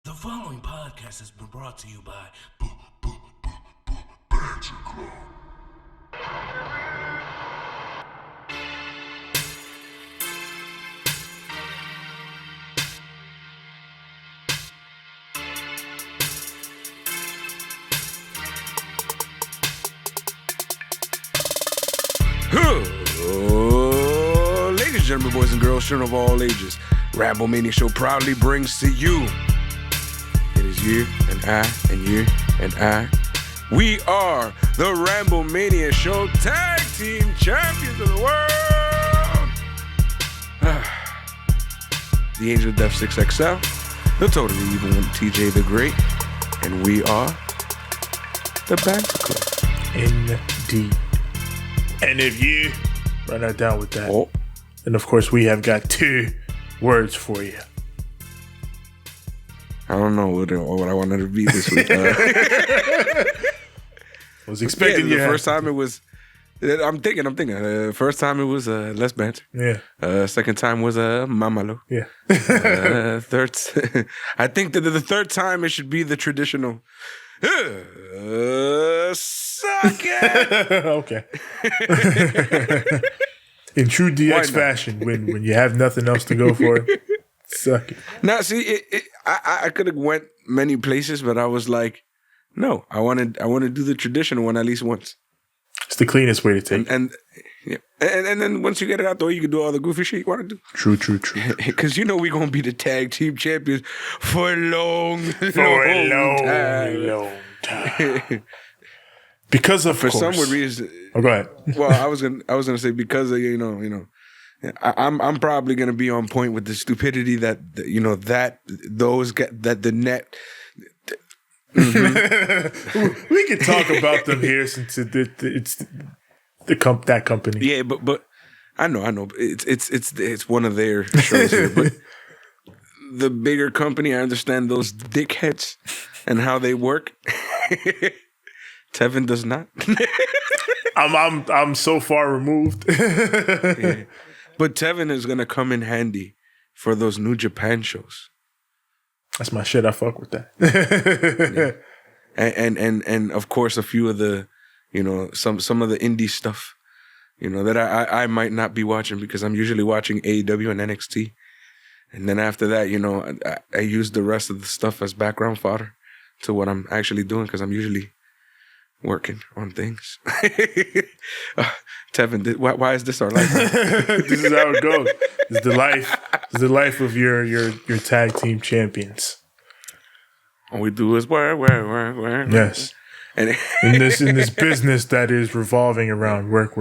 The following podcast has been brought to you by Banter Club. Ladies and gentlemen, boys and girls, children of all ages, Ramblemania show proudly brings to you. It is you and I and you and I. We are the Ramblemania show tag team champions of the world. The Angel of Death 6XL, the Totally Evil One, TJ the Great, and we are the Banter Club. Indeed. And if you run that down with that, Oh. then of course we have got 2 words for you. I don't know what I wanted to be this week. Was expecting the first time it was. I'm thinking. First time it was less banter. Yeah. Second time was mamalo. Yeah. Third, I think that the third time it should be the traditional. Suck it. Okay. In true DX fashion, when you have nothing else to go for, suck it. Now, see, I could have went many places, but I was like, no, I want to do the traditional one at least once. It's the cleanest way to take it. And then once you get it out the way, you can do all the goofy shit you want to do. True. Because you know we're going to be the tag team champions for a long time. Because of For course. some reason. Oh, go ahead. Well, I was gonna say because of I'm probably gonna be on point with the stupidity that the net. We can talk about them here since it's that company. Yeah, but I know. It's one of their shows here, but the bigger company, I understand those dickheads and how they work. Tevin does not. I'm so far removed. Yeah. But Tevin is gonna come in handy for those New Japan shows. That's my shit. I fuck with that. Yeah. And of course a few of the, some of the indie stuff, that I might not be watching because I'm usually watching AEW and NXT. And then after that, I use the rest of the stuff as background fodder to what I'm actually doing because I'm usually working on things. Tevin, why is this our life? This is how it goes. It's the life of your tag team champions. All we do is work. Yes. And in this business that is revolving around work.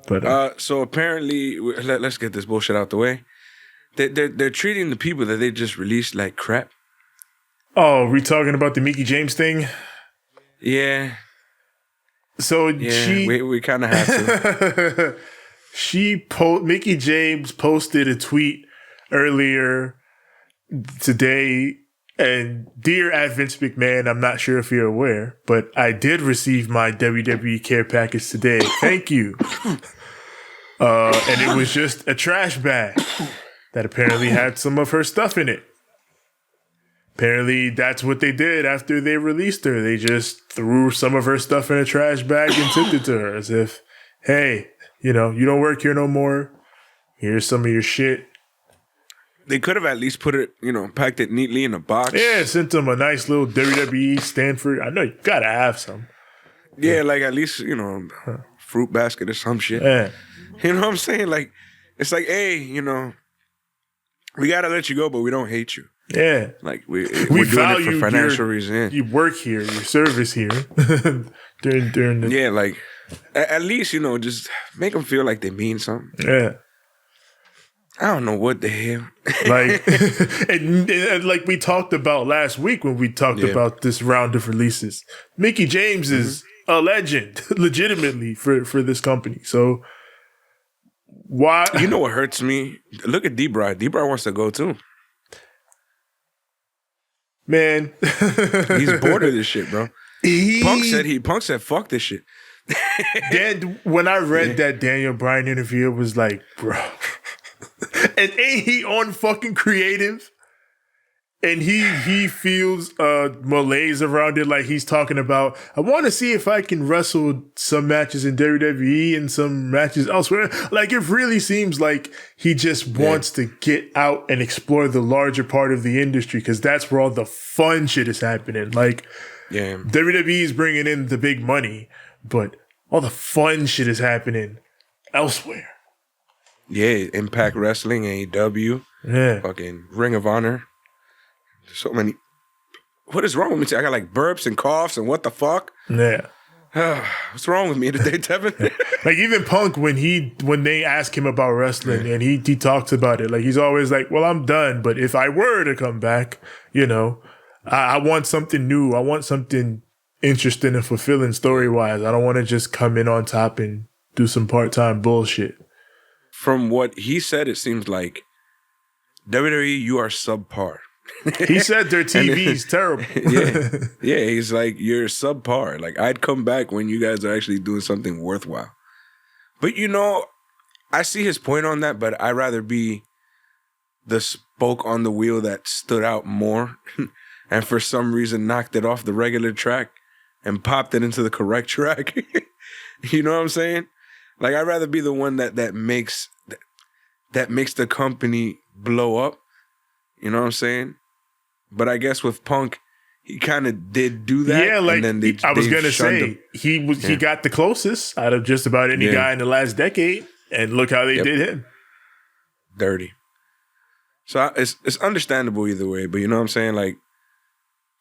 But so apparently, let's get this bullshit out the way. They're treating the people that they just released like crap. Oh, we talking about the Mickie James thing? Yeah. So we kind of have to. Mickie James posted a tweet earlier today, and dear at Vince McMahon, I'm not sure if you're aware, but I did receive my WWE care package today. Thank you. And it was just a trash bag that apparently had some of her stuff in it. Apparently, that's what they did after they released her. They just threw some of her stuff in a trash bag and tipped it to her as if, hey, you don't work here no more. Here's some of your shit. They could have at least put it, packed it neatly in a box. Yeah, sent them a nice little WWE Stanford. I know you gotta have some. Yeah, like at least, fruit basket or some shit. Yeah. You know what I'm saying? Like, it's like, hey, we gotta let you go, but we don't hate you. Yeah. Like, we're value doing it for financial reasons. You work here, your service here. during the... Yeah, like, at least, just make them feel like they mean something. Yeah. I don't know what the hell. Like, and like we talked about last week when we talked about this round of releases. Mickie James is a legend, legitimately, for this company. So, why? You know what hurts me? Look at D-Bry. D-Bry wants to go, too. Man. He's bored of this shit, bro. Punk said, fuck this shit. When I read that Daniel Bryan interview, it was like, bro. And ain't he on fucking creative? And he feels malaise around it, like he's talking about, I want to see if I can wrestle some matches in WWE and some matches elsewhere. Like, it really seems like he just wants to get out and explore the larger part of the industry, because that's where all the fun shit is happening. Like, WWE is bringing in the big money, but all the fun shit is happening elsewhere. Yeah, Impact Wrestling, AEW, fucking Ring of Honor. So many. What is wrong with me? I got like burps and coughs and what the fuck? Yeah. What's wrong with me today, Tevin? Like, even Punk, when they ask him about wrestling and he talks about it, like, he's always like, well, I'm done, but if I were to come back, you know, I want something new. I want something interesting and fulfilling story-wise. I don't want to just come in on top and do some part-time bullshit. From what he said, it seems like WWE, you are subpar. He said their TV's terrible. Yeah, he's like, you're subpar. Like, I'd come back when you guys are actually doing something worthwhile. But, you know, I see his point on that, but I'd rather be the spoke on the wheel that stood out more and for some reason knocked it off the regular track and popped it into the correct track. You know what I'm saying? Like, I'd rather be the one that makes the company blow up. You know what I'm saying? But I guess with Punk, he kind of did do that. Yeah, like, and then I was gonna say, he got the closest out of just about any guy in the last decade, and look how they did him. Dirty. So it's understandable either way, but you know what I'm saying? Like,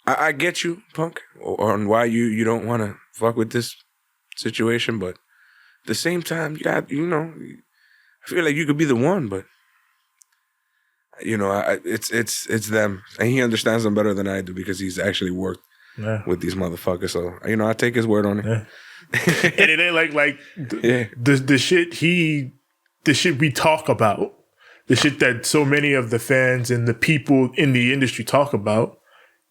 I get you, Punk, on why you don't want to fuck with this situation, but at the same time, I feel like you could be the one, but you know, it's them, and he understands them better than I do because he's actually worked with these motherfuckers. So, you know, I take his word on it. Yeah. And it ain't like the shit we talk about, the shit that so many of the fans and the people in the industry talk about,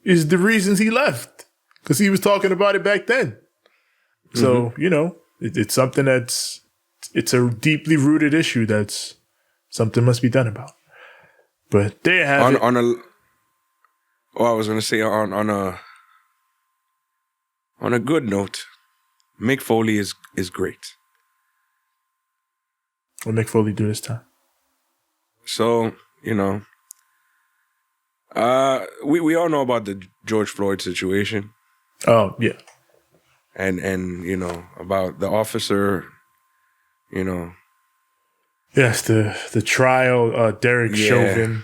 is the reasons he left, because he was talking about it back then. So, you know, it's something it's a deeply rooted issue that's something must be done about. But there you have it. I was gonna say on a good note, Mick Foley is great. What Mick Foley do this time? So, you know, we all know about the George Floyd situation. Oh yeah, and you know about the officer, you know. Yes, the trial, Derek Chauvin.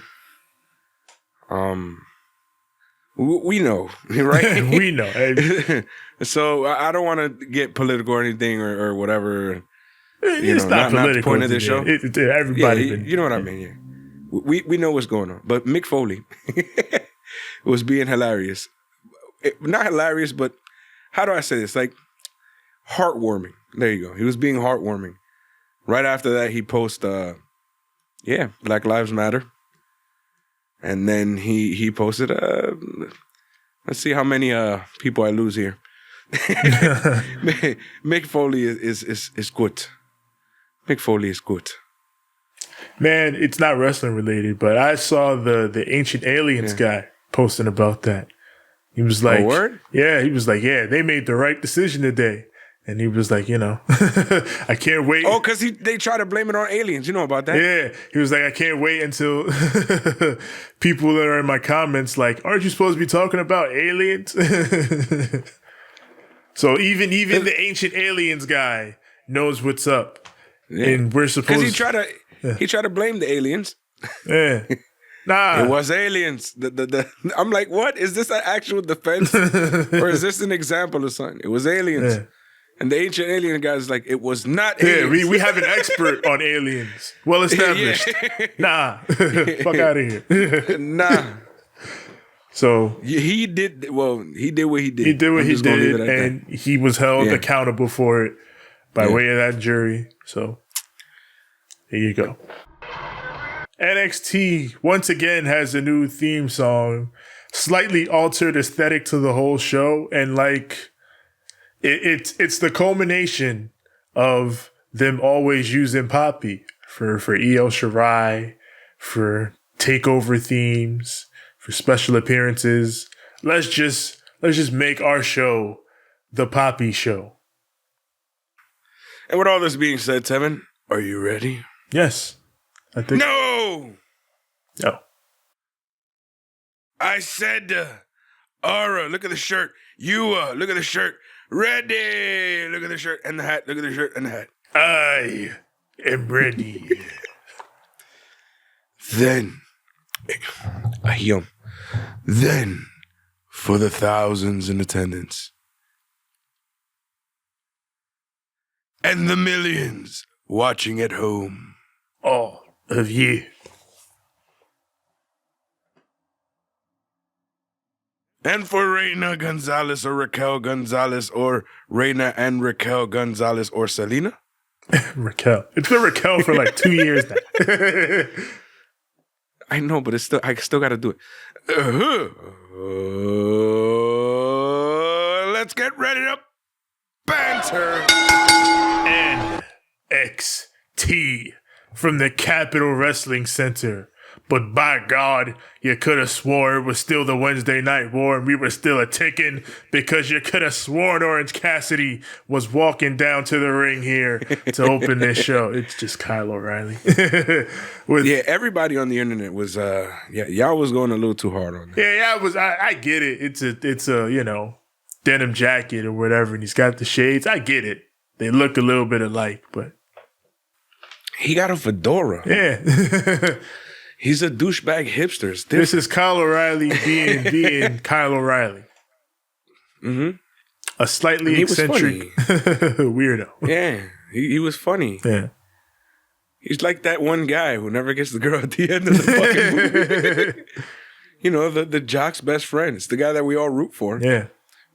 We know, right? We know. So I don't want to get political or anything or whatever. It's not political. Not the point of this show. Everybody, you know what I mean. Yeah, we know what's going on. But Mick Foley was being hilarious. Not hilarious, but how do I say this? Like, heartwarming. There you go. He was being heartwarming. Right after that, he posted, Black Lives Matter. And then he posted, let's see how many people I lose here. Mick Foley is good. Mick Foley is good. Man, it's not wrestling related, but I saw the Ancient Aliens guy posting about that. He was like, word? Yeah, he was like, yeah, they made the right decision today. And he was like, you know, I can't wait. Oh, because they try to blame it on aliens. You know about that? Yeah. He was like, I can't wait until people that are in my comments like, aren't you supposed to be talking about aliens? So even the Ancient Aliens guy knows what's up. Yeah. And we're supposed to... Because he tried to blame the aliens. Yeah. Nah. It was aliens. I'm like, what? Is this an actual defense? Or is this an example of something? It was aliens. Yeah. And the Ancient Alien guy is like, it was not aliens. Yeah, we have an expert on aliens. Well established. Nah. Fuck out of here. Nah. So he did what he did. He did what he did, and he was held accountable for it by way of that jury. So here you go. NXT once again has a new theme song, slightly altered aesthetic to the whole show, and like it's the culmination of them always using Poppy for Io Shirai, for takeover themes, for special appearances. Let's just make our show the Poppy Show. And with all this being said, Tevin, are you ready? Yes. I think. No! No. I said, Aura, look at the shirt. You, look at the shirt. Ready! Look at the shirt and the hat. Look at the shirt and the hat. I am ready. Then, then, for the thousands in attendance and the millions watching at home, All of you. and for Reina Gonzalez or Raquel Gonzalez or Reina and Raquel Gonzalez or Selena. Raquel. It's been Raquel for like 2 years now. I know, but I still got to do it. Let's get ready to banter. NXT from the Capitol Wrestling Center. But by God, you could have swore it was still the Wednesday Night War and we were still a ticking because you could have sworn Orange Cassidy was walking down to the ring here to open this show. It's just Kyle O'Reilly. Yeah, everybody on the internet was, y'all was going a little too hard on that. Yeah, I get it. It's a denim jacket or whatever, and he's got the shades. I get it. They look a little bit alike, but he got a fedora. Yeah. He's a douchebag hipster. This is Kyle O'Reilly being Kyle O'Reilly. Mm-hmm. A slightly eccentric weirdo. Yeah, he was funny. Yeah. He's like that one guy who never gets the girl at the end of the fucking movie. The jock's best friend. It's the guy that we all root for. Yeah.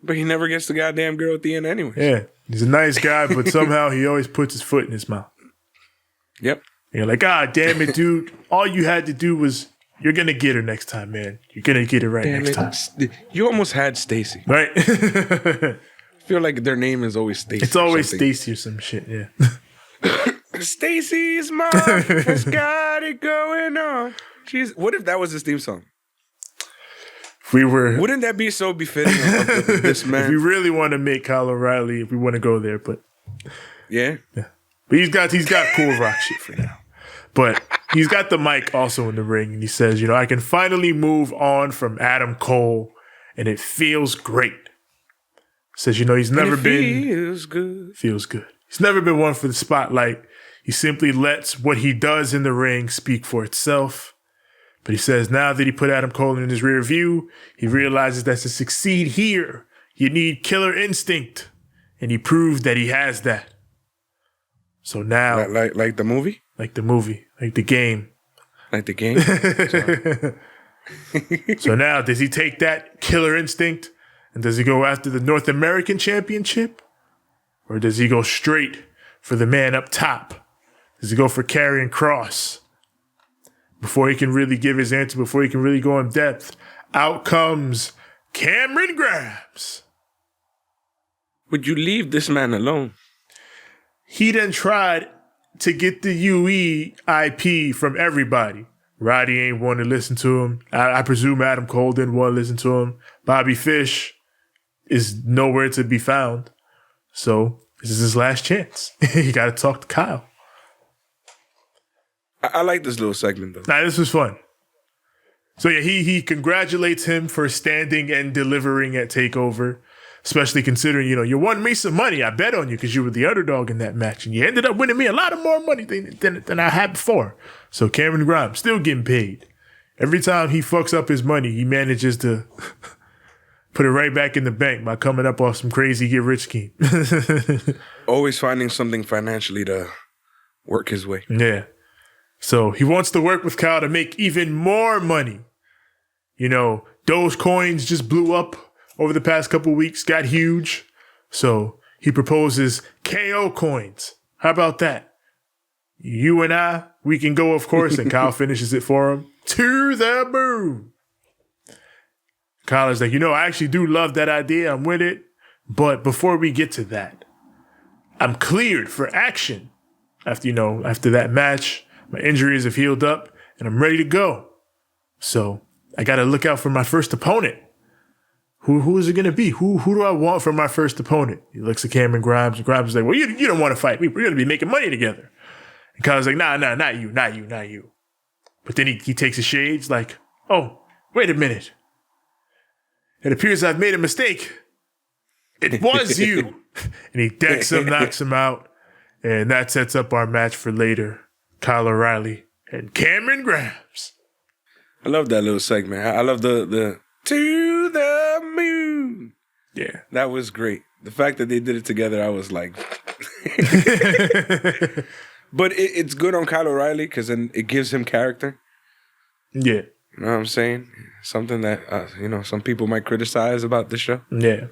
But he never gets the goddamn girl at the end anyway. Yeah. He's a nice guy, but somehow he always puts his foot in his mouth. Yep. You're like, damn it, dude. All you had to do was, you're going to get her next time, man. You're going to get it right next time. You almost had Stacy. Right? I feel like their name is always Stacy. It's always Stacy or some shit, yeah. Stacy's mom has got it going on. What if that was his theme song? Wouldn't that be so befitting of this man? If we really want to make Kyle O'Reilly, if we want to go there, but yeah. But he's got cool rock shit for now. But he's got the mic also in the ring, and he says, I can finally move on from Adam Cole, and it feels great. Says, he's never been... Feels good. Feels good. He's never been one for the spotlight. He simply lets what he does in the ring speak for itself. But he says now that he put Adam Cole in his rear view, he realizes that to succeed here, you need killer instinct. And he proved that he has that. So now... Like the movie? Like the movie. Like the game. Like the game? So now, does he take that killer instinct and does he go after the North American Championship? Or does he go straight for the man up top? Does he go for Karrion Kross? Before he can really give his answer, before he can really go in depth, out comes Cameron Grimes. Would you leave this man alone? He then tried to get the UE IP from everybody. Roddy ain't want to listen to him. I presume Adam Cole didn't want to listen to him. Bobby Fish is nowhere to be found. So this is his last chance. He got to talk to Kyle. I like this little segment, though. Nah, this was fun. So yeah, he congratulates him for standing and delivering at TakeOver, especially considering, you won me some money. I bet on you because you were the underdog in that match, and you ended up winning me a lot of more money than I had before. So Cameron Grimes still getting paid. Every time he fucks up his money, he manages to put it right back in the bank by coming up off some crazy get-rich scheme. Always finding something financially to work his way. Yeah. So he wants to work with Kyle to make even more money. Dogecoins just blew up over the past couple weeks, got huge. So he proposes KO coins. How about that? You and I, we can go, of course, and Kyle finishes it for him. To the moon. Kyle is like, I actually do love that idea. I'm with it. But before we get to that, I'm cleared for action. After that match, my injuries have healed up and I'm ready to go. So I got to look out for my first opponent. Who is it going to be? Who do I want for my first opponent? He looks at Cameron Grimes, and Grimes is like, well, you don't want to fight me. We're going to be making money together. And Kyle's like, nah, not you. But then he takes his shades like, oh, wait a minute. It appears I've made a mistake. It was you. And he decks him, knocks him out. And that sets up our match for later. Kyle O'Reilly and Cameron Grimes. I love that little segment. I love the to the moon. Yeah. That was great. The fact that they did it together, I was like... But it's good on Kyle O'Reilly because then it gives him character. Yeah. You know what I'm saying? Something that, some people might criticize about the show. Yeah.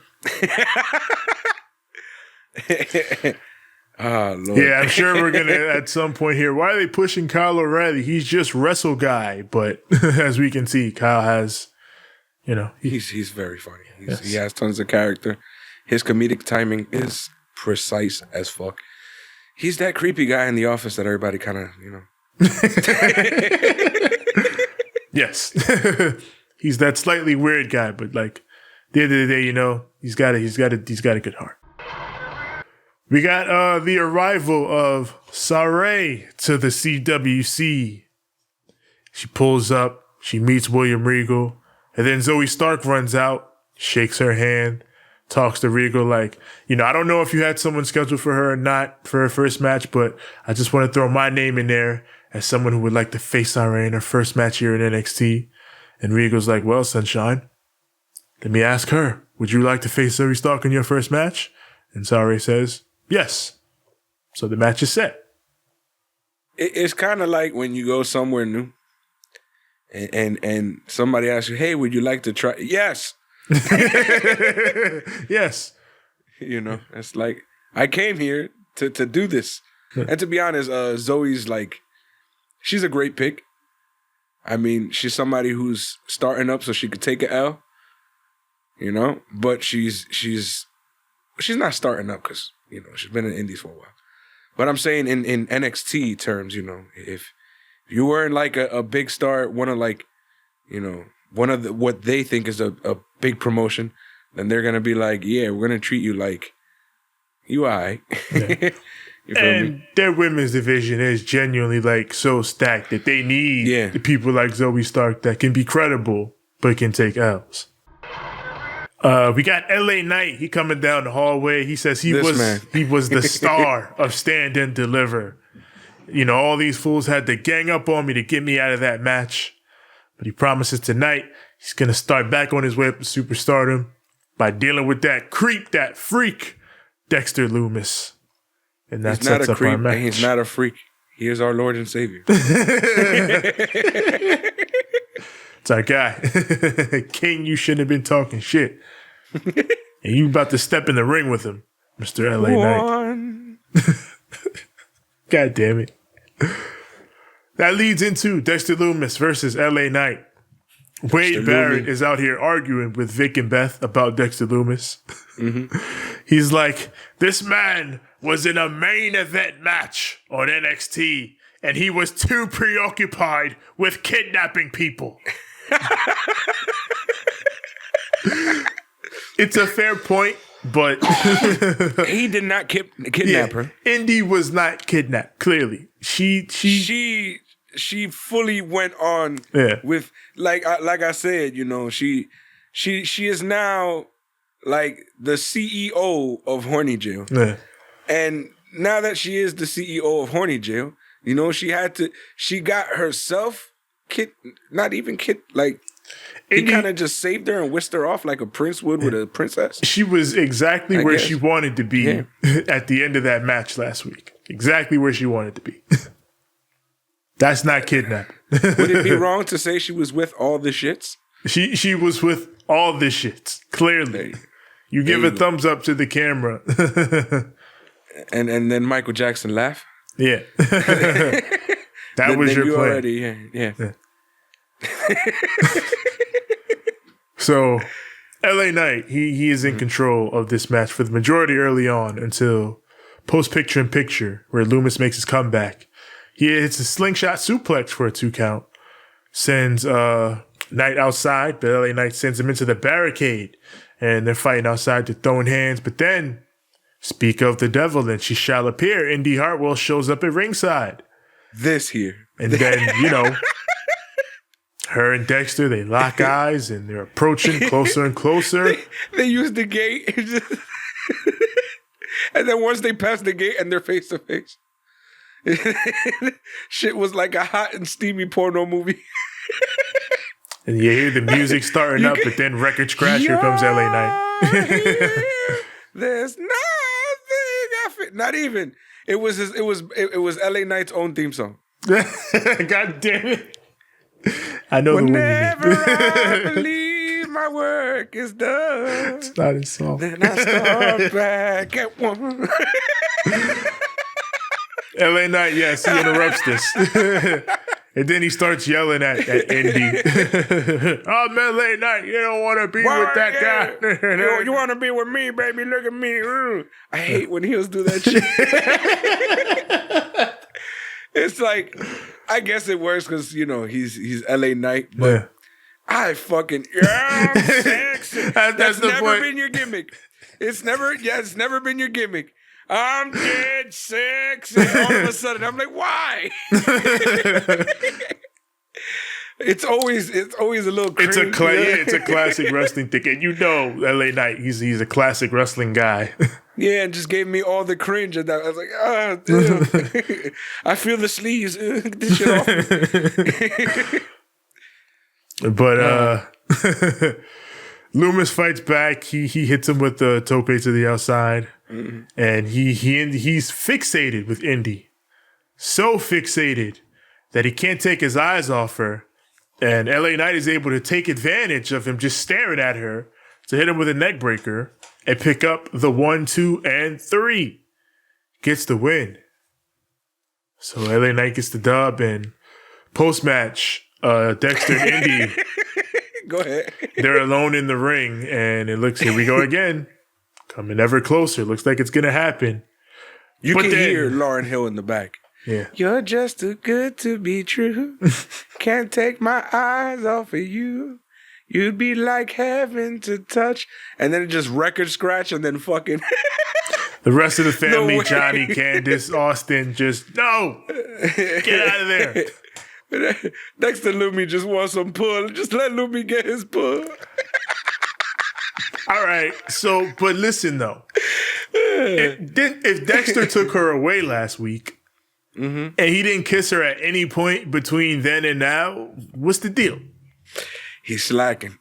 Oh, Lord. Yeah, I'm sure we're going to, at some point here, why are they pushing Kyle O'Reilly? He's just wrestle guy. But as we can see, Kyle has, He's very funny. He has tons of character. His comedic timing is precise as fuck. He's that creepy guy in the office that everybody kind of, Yes. He's that slightly weird guy, but like, at the end of the day, he's got a good heart. We got the arrival of Saray to the CWC. She pulls up, she meets William Regal, and then Zoe Stark runs out, shakes her hand, talks to Regal like, I don't know if you had someone scheduled for her or not for her first match, but I just want to throw my name in there as someone who would like to face Saray in her first match here in NXT. And Regal's like, well, sunshine, let me ask her, would you like to face Zoe Stark in your first match? And Saray says, yes. So the match is set. It's kind of like when you go somewhere new and somebody asks you, hey, would you like to try? Yes. Yes. It's like, I came here to do this. And to be honest, Zoe's like, she's a great pick. I mean, she's somebody who's starting up so she could take an L, but she's not starting up because, she's been in the Indies for a while. But I'm saying in NXT terms, if you weren't like a big star, one of what they think is a big promotion, then they're going to be like, yeah, we're going to treat you like you all right. Yeah. You feel me? Their women's division is genuinely like so stacked that they need people like Zoe Stark that can be credible but can take L's. We got LA Knight. He coming down the hallway. He says he was the star of Stand and Deliver. All these fools had to gang up on me to get me out of that match. But he promises tonight he's going to start back on his way up to superstardom by dealing with that creep, that freak, Dexter Lumis. And that sets up our match. He's not a freak. He is our Lord and Savior. It's our guy. King, you shouldn't have been talking shit. And you about to step in the ring with him, Mr. LA Knight. God damn it. That leads into Dexter Lumis versus LA Knight. Wade Barrett is out here arguing with Vic and Beth about Dexter Lumis. Mm-hmm. He's like, this man was in a main event match on NXT and he was too preoccupied with kidnapping people. It's a fair point, but he did not kidnap her. Indy was not kidnapped. Clearly, she fully went on with like I said. She is now like the CEO of Horny Jail, and now that she is the CEO of Horny Jail, she got herself he kind of just saved her and whisked her off like a prince would with a princess. She was exactly where she wanted to be at the end of that match last week. Exactly where she wanted to be. That's not kidnapping. Would it be wrong to say she was with all the shits? She was with all the shits. Clearly. You give a thumbs up to the camera. and then Michael Jackson laugh? Yeah. That was your plan. Yeah. So, LA Knight, he is in control of this match for the majority early on until post-picture-in-picture, where Lumis makes his comeback. He hits a slingshot suplex for a 2 count, sends Knight outside, but LA Knight sends him into the barricade. And they're fighting outside, they're throwing hands. But then, speak of the devil, and she shall appear. Indy Hartwell shows up at ringside. This here. And then, her and Dexter, they lock eyes and they're approaching closer and closer. They use the gate. And then once they pass the gate and they're face to face. Shit was like a hot and steamy porno movie. And you hear the music starting up, but then record scratch, here comes LA Knight. There's nothing I feel. Not even. It was LA Knight's own theme song. God damn it. I know Whenever the one you mean. I believe my work is done. It's not his song. Then I start back at one. LA Knight, yes, he interrupts this. And then he starts yelling at Indy. I'm LA Knight. You don't want to be with that guy. You want to be with me, baby? Look at me. I hate when heels do that shit. It's like, I guess it works because, he's LA Knight. But Yeah. I'm sexy. That's the never point. been your gimmick. It's never been your gimmick. I'm dead sexy. All of a sudden, I'm like, why? It's always a little cringe. It's a classic wrestling thing. And LA Knight, he's a classic wrestling guy. Yeah, and just gave me all the cringe. And I was like, ew. I feel the sleeves. Get this shit off. But Loomis fights back. He hits him with the tope to the outside. Mm-hmm. And he's fixated with Indy. So fixated that he can't take his eyes off her. And LA Knight is able to take advantage of him just staring at her to hit him with a neck breaker and pick up the 1, 2, and 3. Gets the win. So LA Knight gets the dub, and post-match, Dexter and Indy, go ahead. they're alone in the ring, and it looks, here we go again. Coming ever closer. Looks like it's going to happen. You can hear Lauryn Hill in the back. Yeah. You're just too good to be true. Can't take my eyes off of you. You'd be like heaven to touch. And then it just record scratch and then fucking... The rest of the family, Johnny, Candace, Austin, just, no! Get out of there. Dexter Lumi just wants some pull. Just let Lumi get his pull. All right. So, but listen, though. If Dexter took her away last week, and he didn't kiss her at any point between then and now, what's the deal? He's slacking.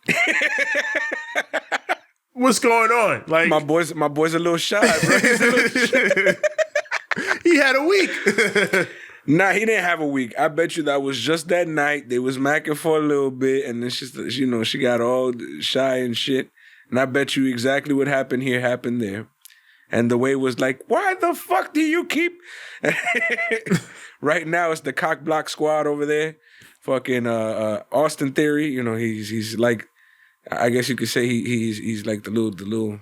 What's going on? Like my boy's a little shy, bro. He's a little shy. He had a week. Nah, he didn't have a week. I bet you that was just that night. They was macking for a little bit, and then she got all shy and shit. And I bet you exactly what happened here happened there. And the way was like, why the fuck do you keep... Right now, it's the cock block squad over there. Fucking Austin Theory, he's like, I guess you could say he's like the little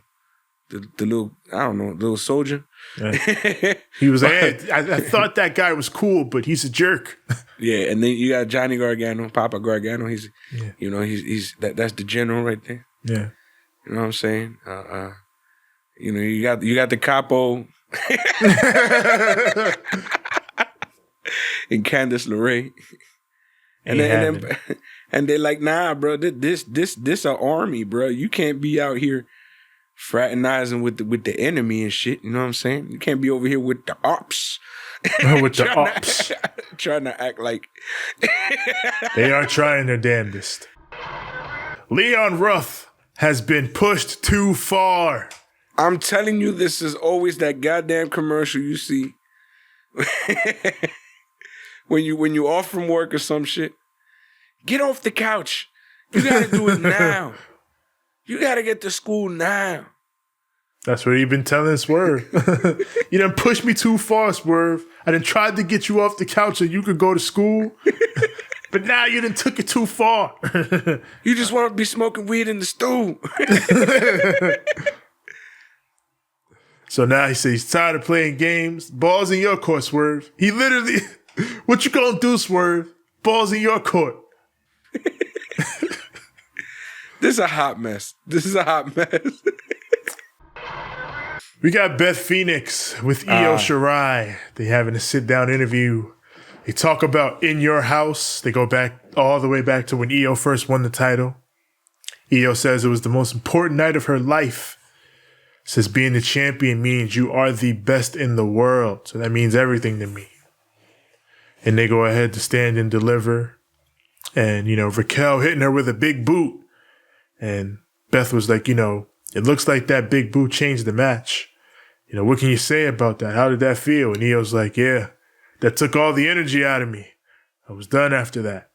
I don't know, little soldier. Yeah. He was. I thought that guy was cool, but he's a jerk. Yeah, and then you got Johnny Gargano, Papa Gargano. He's that's the general right there. Yeah, you know what I'm saying. You got the capo. And Candice LeRae. And they're like, nah, bro, this a army, bro. You can't be out here fraternizing with the enemy and shit. You know what I'm saying? You can't be over here with the ops. With the ops. Trying to act like they are trying their damnedest. Leon Ruff has been pushed too far. I'm telling you, this is always that goddamn commercial you see when you off from work or some shit. Get off the couch. You gotta do it now. You gotta get to school now. That's what you've been telling Swerve. You done pushed me too far, Swerve. I done tried to get you off the couch so you could go to school. But now you done took it too far. You just want to be smoking weed in the stool. So now he says he's tired of playing games. Ball's in your court, Swerve. He literally, what you gonna do, Swerve? Ball's in your court. This is a hot mess. We got Beth Phoenix with Io Shirai. They having a sit-down interview. They talk about In Your House. They go back all the way back to when Io first won the title. Io says it was the most important night of her life. Says being the champion means you are the best in the world. So that means everything to me. And they go ahead to stand and deliver. And, Raquel hitting her with a big boot. And Beth was like, it looks like that big boot changed the match. What can you say about that? How did that feel? And Io's like, yeah, that took all the energy out of me. I was done after that.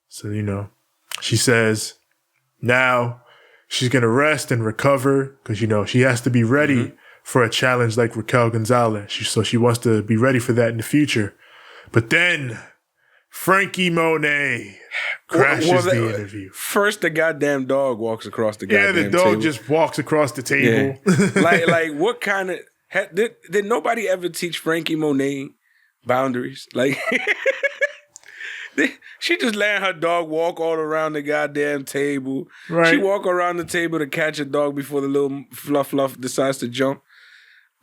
So, she says now she's going to rest and recover because, she has to be ready for a challenge like Raquel Gonzalez. So she wants to be ready for that in the future. But then Frankie Monet crashes the interview. First, the goddamn dog walks across the goddamn table. Yeah, the dog just walks across the table. Yeah. like what kind of... Did nobody ever teach Frankie Monet boundaries? Like, she just letting her dog walk all around the goddamn table. Right. She walk around the table to catch a dog before the little fluff decides to jump.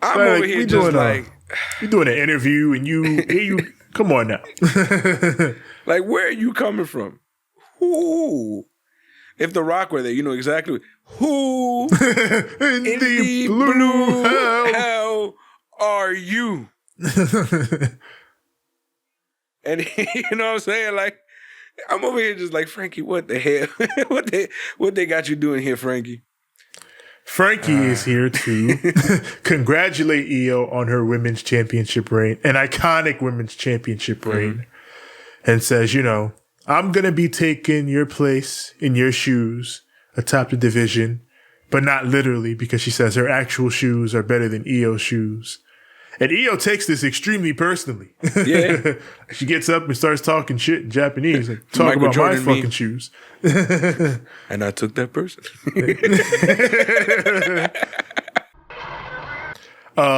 I'm over here just like... You're doing an interview and you come on now. Like, where are you coming from? Who? If The Rock were there, you know exactly who in the blue hell are you? And you know what I'm saying? Like, I'm over here just like, Frankie, what the hell? what they got you doing here, Frankie? Frankie is here to congratulate Io on her women's championship reign, an iconic women's championship reign, and says, I'm going to be taking your place in your shoes atop the division, but not literally because she says her actual shoes are better than Io's shoes. And Io takes this extremely personally. Yeah. She gets up and starts talking shit in Japanese. Like, talk about my fucking shoes. And I took that person.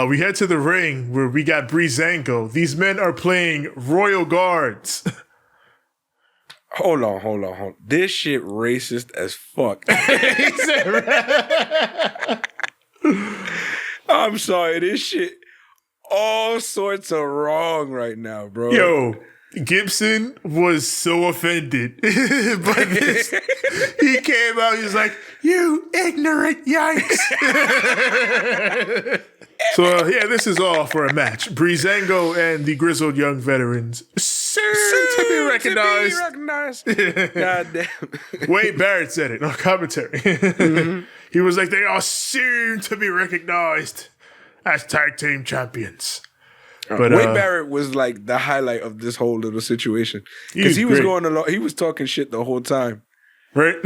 We head to the ring where we got Breezango. These men are playing Royal Guards. Hold on. This shit racist as fuck. I'm sorry, this shit all sorts of wrong right now, bro. Yo, Gibson was so offended by this. He came out, he was like, you ignorant yikes. So, this is all for a match. Breezango and the grizzled young veterans soon to be recognized. God damn. Wade Barrett said it on commentary. He was like, they are soon to be recognized as tag team champions. But Wade Barrett was like the highlight of this whole little situation because he was going along. He was talking shit the whole time, right?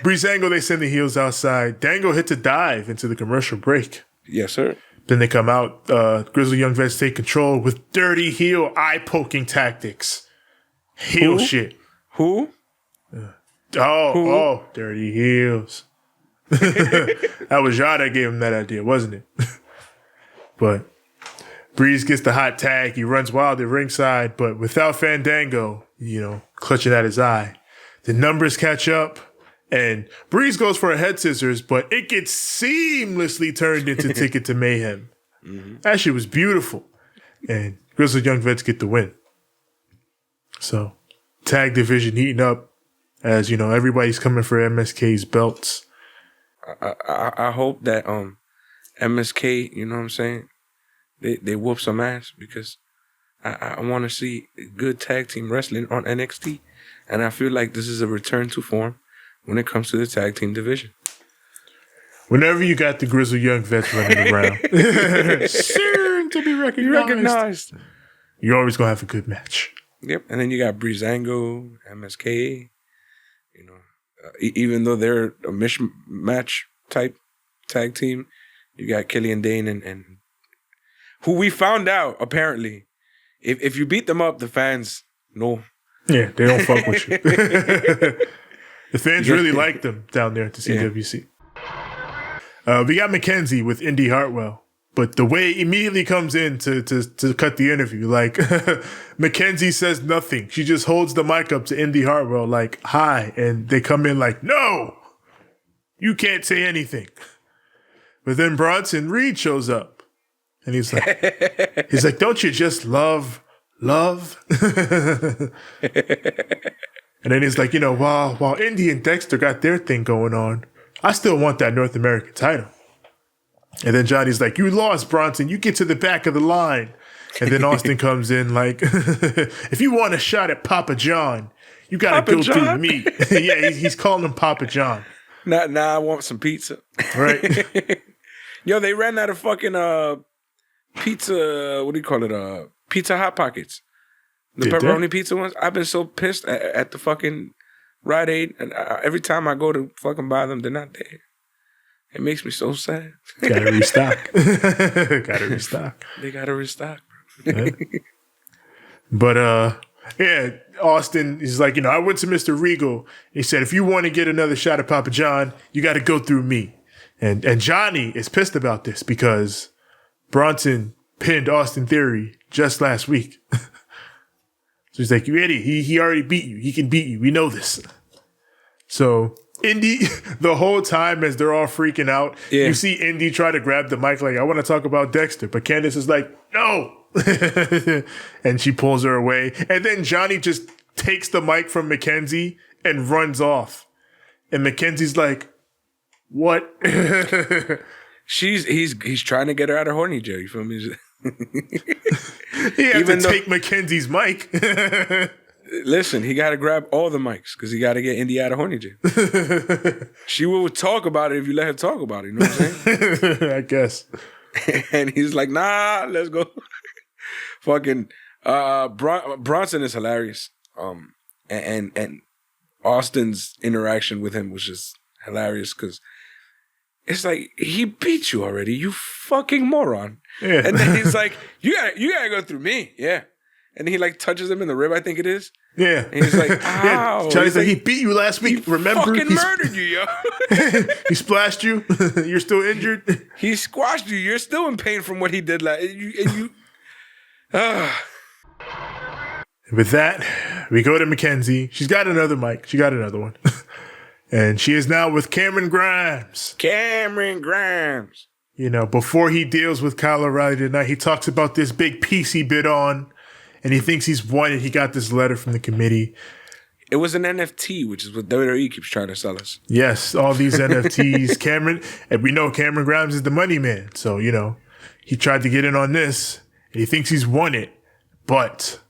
Breezango, they send the heels outside. Dango hits a dive into the commercial break. Yes, sir. Then they come out. Grizzly Young Vets take control with dirty heel eye poking tactics. Heel shit. Who? Oh, dirty heels. That was y'all that gave him that idea, wasn't it? But Breeze gets the hot tag. He runs wild at ringside, but without Fandango, clutching at his eye. The numbers catch up, and Breeze goes for a head scissors, but it gets seamlessly turned into Ticket to Mayhem. That shit was beautiful. And Grizzly Young Vets get the win. So, tag division heating up as, everybody's coming for MSK's belts. I hope that MSK, you know what I'm saying, they whoop some ass because I want to see good tag team wrestling on NXT. And I feel like this is a return to form when it comes to the tag team division. Whenever you got the Grizzly Young Vets running around, soon to be recognized, you're always going to have a good match. Yep. And then you got Breezango, MSK, even though they're a mismatch type tag team, you got Killian Dane and who we found out, apparently, if you beat them up, the fans know. Yeah, they don't fuck with you. The fans really like them down there at the CWC. We got Mackenzie with Indy Hartwell. But the way it immediately comes in to cut the interview, like Mackenzie says nothing. She just holds the mic up to Indy Hartwell, like, hi. And they come in like, no, you can't say anything. But then Bronson Reed shows up. And he's like, don't you just love? And then he's like, while Indy and Dexter got their thing going on, I still want that North American title. And then Johnny's like, you lost, Bronson. You get to the back of the line. And then Austin comes in like, if you want a shot at Papa John, you got to go through me. Yeah, he's calling him Papa John. Nah, I want some pizza. Right. Yo, they ran out of fucking pizza, what do you call it? Pizza Hot Pockets. The pepperoni pizza ones. I've been so pissed at the fucking Rite Aid. And every time I go to fucking buy them, they're not there. It makes me so sad. Gotta restock. Gotta restock. They gotta restock, bro. Yeah. But yeah, Austin is like, I went to Mr. Regal. He said, if you want to get another shot at Papa John, you got to go through me. And Johnny is pissed about this because Bronson pinned Austin Theory just last week. So he's like, you idiot. He already beat you. He can beat you. We know this. So Indy, the whole time as they're all freaking out, you see Indy try to grab the mic like, I want to talk about Dexter. But Candace is like, no. And she pulls her away. And then Johnny just takes the mic from Mackenzie and runs off. And Mackenzie's like, what? He's trying to get her out of horny jail. You feel me? He had to take Mackenzie's mic. Listen, he got to grab all the mics because he got to get Indy out of horny jail. She will talk about it if you let her talk about it. You know what I'm saying? I guess. And he's like, nah, let's go. Fucking Bronson is hilarious. And Austin's interaction with him was just hilarious because it's like, he beat you already, you fucking moron. Yeah. And then he's like, you gotta go through me. Yeah. And he like touches him in the rib, I think it is. Yeah. And he's like, ow. Yeah. Johnny's like, he beat you last week. Remember? He fucking murdered you, yo. He splashed you. You're still injured. He squashed you. You're still in pain from what he did last. With that, we go to Mackenzie. She's got another mic. She got another one. And she is now with Cameron Grimes. Before he deals with Kyle O'Reilly tonight, he talks about this big piece he bid on. And he thinks he's won it. He got this letter from the committee. It was an NFT, which is what WWE keeps trying to sell us. Yes, all these NFTs. Cameron, and we know Cameron Grimes is the money man. So, he tried to get in on this. And he thinks he's won it. But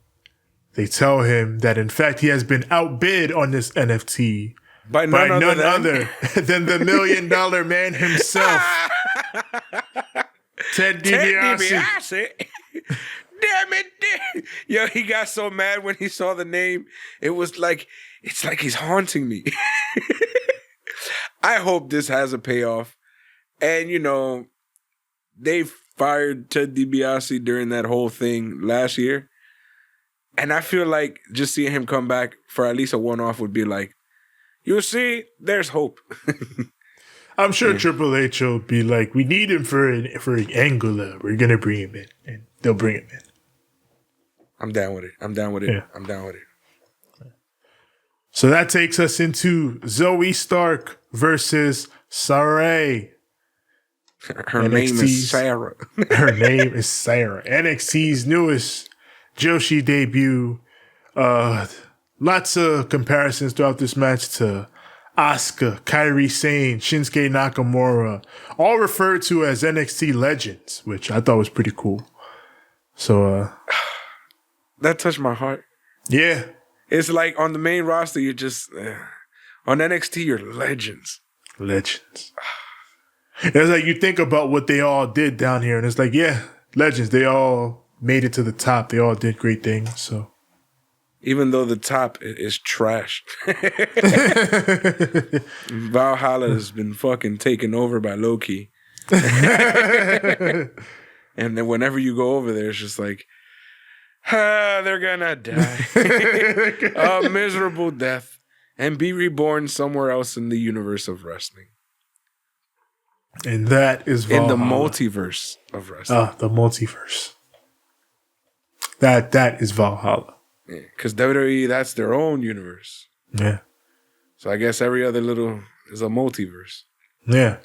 they tell him that, in fact, he has been outbid on this NFT by none other than the $1 million man himself. Ted DiBiase. Damn it. Yo, he got so mad when he saw the name. It's like he's haunting me. I hope this has a payoff. And, they fired Ted DiBiase during that whole thing last year. And I feel like just seeing him come back for at least a one-off would be like, you see, there's hope. I'm sure Triple H will be like, we need him for an Angular. We're going to bring him in. And they'll bring him in. I'm down with it. Yeah. I'm down with it. So that takes us into Zoe Stark versus Sarray. Her name is Sarah. Her name is Sarah. NXT's newest Joshi debut. Lots of comparisons throughout this match to Asuka, Kairi Sane, Shinsuke Nakamura, all referred to as NXT legends, which I thought was pretty cool. So that touched my heart. Yeah. It's like on the main roster, you're just on NXT, you're legends. Legends. It's like you think about what they all did down here, and it's like, yeah, legends. They all made it to the top. They all did great things. So, even though the top is trash, Valhalla has been fucking taken over by Loki. And then whenever you go over there, it's just like, they're gonna die a miserable death and be reborn somewhere else in the universe of wrestling. And that is In Valhalla. the multiverse of wrestling. The multiverse. That is Valhalla. Because WWE, that's their own universe. Yeah. So I guess every other little is a multiverse. Yeah.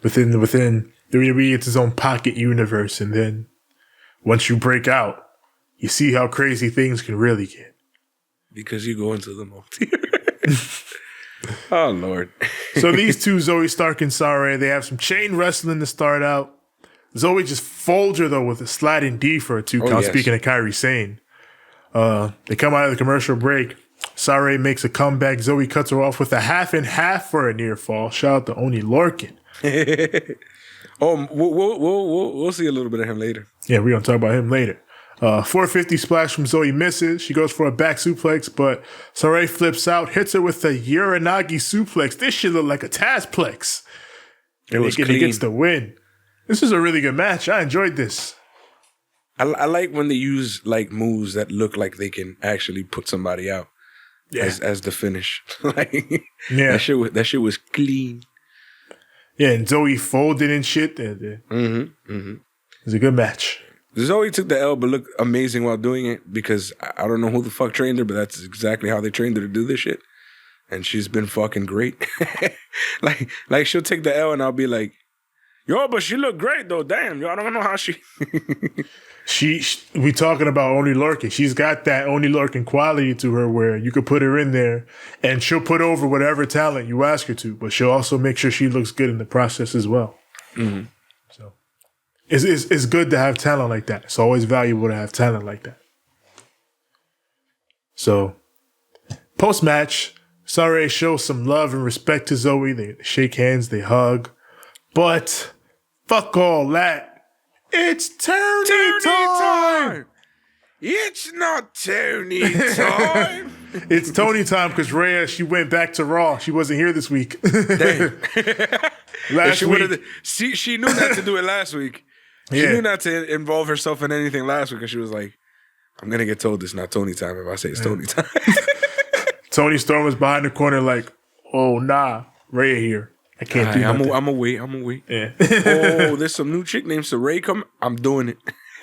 Within WWE, it's its own pocket universe. And then once you break out, you see how crazy things can really get. Because you go into the multiverse. Oh, Lord. So these two, Zoe Stark and Sarray, they have some chain wrestling to start out. Zoe just folds her, though, with a sliding D for a 2 count, yes. speaking of Kairi Sane. They come out of the commercial break. Sarray makes a comeback. Zoe cuts her off with a half and half for a near fall. Shout out to Oni Lorcan. We'll see a little bit of him later. Yeah, we're going to talk about him later. 450 splash from Zoe misses. She goes for a back suplex, but Sarray flips out, hits her with a Uranagi suplex. This shit looked like a Tazplex. It was He clean. gets the win. This is a really good match. I enjoyed this. I like when they use like moves that look like they can actually put somebody out as the finish. Like that shit was clean. Yeah, and Zoe folded and shit. It was a good match. Zoe took the L, but looked amazing while doing it because I don't know who the fuck trained her, but that's exactly how they trained her to do this shit. And she's been fucking great. like she'll take the L and I'll be like, yo, but she looked great though. Damn, yo, I don't know how she. We talking about Oni Lorcan. She's got that Oni Lorcan quality to her where you could put her in there and she'll put over whatever talent you ask her to, but she'll also make sure she looks good in the process as well. Mm-hmm. So it's good to have talent like that. It's always valuable to have talent like that. So post match, Sarray shows some love and respect to Zoe. They shake hands, they hug, but fuck all that. It's Tony time! It's not Tony time! It's Tony time because Rhea, she went back to Raw. She wasn't here this week. Damn. Last week. She knew not to do it last week. She knew not to involve herself in anything last week, and she was like, I'm going to get told it's not Tony time if I say it's Tony time. Tony Storm was behind the corner like, oh, nah, Rhea here. I can't do nothing. I'm going to wait. Yeah. Oh, there's some new chick named Saray coming. I'm doing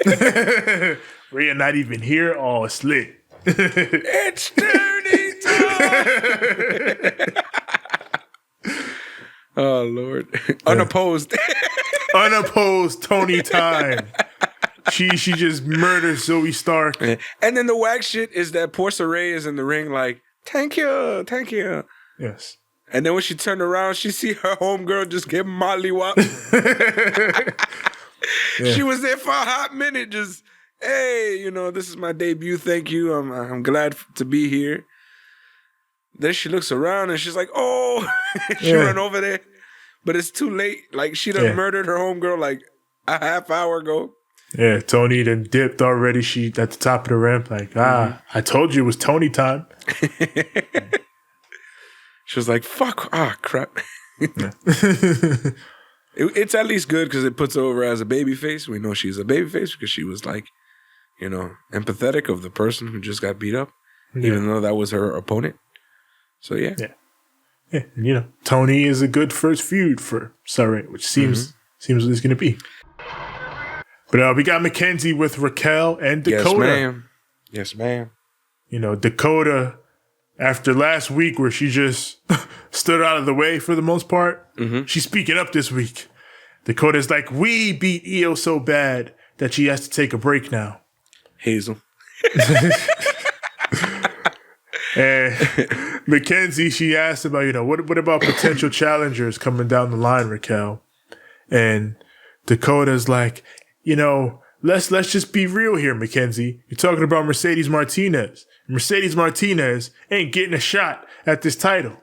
it. Rhea not even here. Oh, it's lit. It's Tony time! Oh, Lord. Unopposed. Unopposed Tony time. She just murders Zoe Stark. And then the whack shit is that poor Saray is in the ring like, thank you. Yes. And then when she turned around, she see her homegirl just get mollywopped. She was there for a hot minute, just, hey, this is my debut. Thank you. I'm glad to be here. Then she looks around and she's like, oh, she ran over there. But it's too late. Like, she done murdered her homegirl like a half hour ago. Yeah, Tony done dipped already. She at the top of the ramp, like, I told you it was Tony time. She was like, fuck, crap. It's at least good because it puts her over as a babyface. We know she's a babyface because she was like, empathetic of the person who just got beat up, even though that was her opponent. So, yeah. Yeah, Tony is a good first feud for Sarray, which seems what it's going to be. But we got Mackenzie with Raquel and Dakota. Yes, ma'am. Dakota, after last week where she just stood out of the way for the most part, she's speaking up this week. Dakota's like, we beat Io so bad that she has to take a break now. Hazel. And Mackenzie, she asked about, what about potential challengers coming down the line, Raquel? And Dakota's like, let's just be real here, Mackenzie. You're talking about Mercedes Martinez. Mercedes Martinez ain't getting a shot at this title.